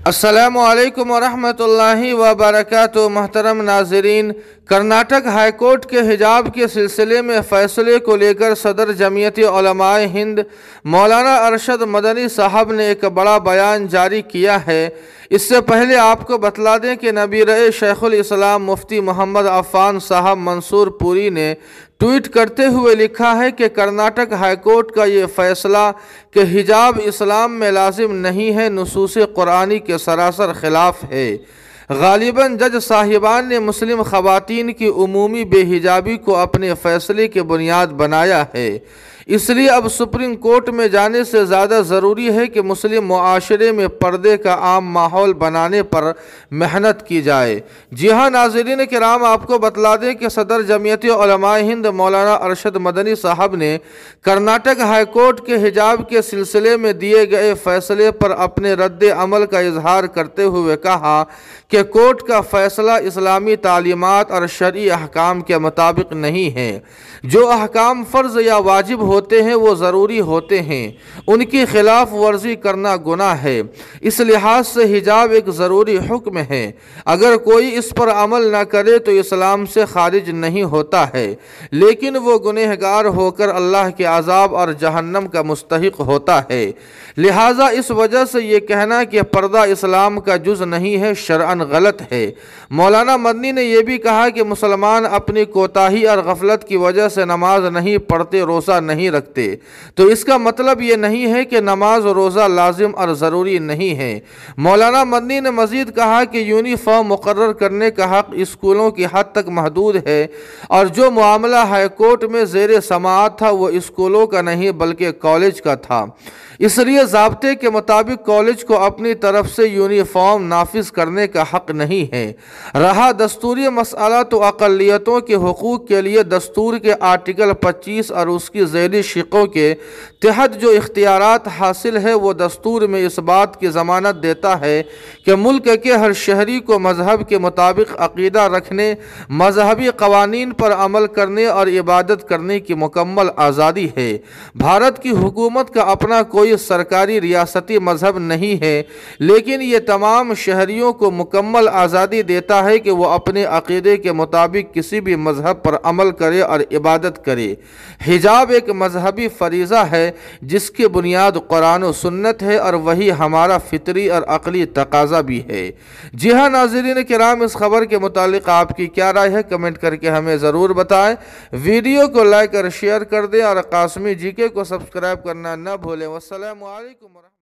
السلام علیکم ورحمۃ اللہ وبرکاتہ۔ محترم ناظرین، کرناٹک ہائی کورٹ کے حجاب کے سلسلے میں فیصلے کو لے کر صدر جمعیت علماء ہند مولانا ارشد مدنی صاحب نے ایک بڑا بیان جاری کیا ہے۔ اس سے پہلے آپ کو بتلا دیں کہ نبی رئے شیخ الاسلام مفتی محمد عفان صاحب منصور پوری نے ٹویٹ کرتے ہوئے لکھا ہے کہ کرناٹک ہائی کورٹ کا یہ فیصلہ کہ حجاب اسلام میں لازم نہیں ہے نصوص قرآنی کے سراسر خلاف ہے۔ غالباً جج صاحبان نے مسلم خواتین کی عمومی بے حجابی کو اپنے فیصلے کی بنیاد بنایا ہے، اس لیے اب سپریم کورٹ میں جانے سے زیادہ ضروری ہے کہ مسلم معاشرے میں پردے کا عام ماحول بنانے پر محنت کی جائے۔ جی ہاں ناظرین کرام، آپ کو بتلا دیں کہ صدر جمعیت علماء ہند مولانا ارشد مدنی صاحب نے کرناٹک ہائی کورٹ کے حجاب کے سلسلے میں دیے گئے فیصلے پر اپنے رد عمل کا اظہار کرتے ہوئے کہا کہ کورٹ کا فیصلہ اسلامی تعلیمات اور شرعی احکام کے مطابق نہیں ہے۔ جو احکام فرض یا واجب ہوتے ہیں وہ ضروری ہوتے ہیں، ان کی خلاف ورزی کرنا گناہ ہے۔ اس لحاظ سے حجاب ایک ضروری حکم ہے، اگر کوئی اس پر عمل نہ کرے تو اسلام سے خارج نہیں ہوتا ہے، لیکن وہ گنہگار ہو کر اللہ کے عذاب اور جہنم کا مستحق ہوتا ہے۔ لہٰذا اس وجہ سے یہ کہنا کہ پردہ اسلام کا جز نہیں ہے شرعاً غلط ہے۔ مولانا مدنی نے یہ بھی کہا کہ مسلمان اپنی کوتاہی اور غفلت کی وجہ سے نماز نہیں پڑھتے، روزہ نہیں رکھتے، تو اس کا مطلب یہ نہیں ہے کہ نماز و روزہ لازم اور ضروری نہیں ہے۔ مولانا مدنی نے مزید کہا کہ یونیفارم مقرر کرنے کا حق اسکولوں کی حد تک محدود ہے، اور جو معاملہ ہائی کورٹ میں زیر سماعت تھا وہ اسکولوں کا نہیں بلکہ کالج کا تھا، اس لیے ضابطے کے مطابق کالج کو اپنی طرف سے یونیفارم نافذ کرنے کا حق نہیں ہے۔ رہا دستوری مسئلہ، تو اقلیتوں کے حقوق کے لیے دستور کے آرٹیکل 25 اور اس کی ذیلی شقوں کے تحت جو اختیارات حاصل ہے وہ دستور میں اس بات کی ضمانت دیتا ہے کہ ملک کے ہر شہری کو مذہب کے مطابق عقیدہ رکھنے، مذہبی قوانین پر عمل کرنے اور عبادت کرنے کی مکمل آزادی ہے۔ بھارت کی حکومت کا اپنا کوئی سرکاری ریاستی مذہب نہیں ہے، لیکن یہ تمام شہریوں کو مکمل آزادی دیتا ہے کہ وہ اپنے عقیدے کے مطابق کسی بھی مذہب پر عمل کرے اور عبادت کرے۔ حجاب ایک مذہبی فریضہ ہے جس کی بنیاد قرآن و سنت ہے، اور وہی ہمارا فطری اور عقلی تقاضا بھی ہے۔ جی ہاں ناظرین کرام، اس خبر کے متعلق آپ کی کیا رائے ہے؟ کمنٹ کر کے ہمیں ضرور بتائیں۔ ویڈیو کو لائک اور شیئر کر دیں، اور قاسمی جی کے کو سبسکرائب کرنا نہ بھولیں۔ والسلام علیکم۔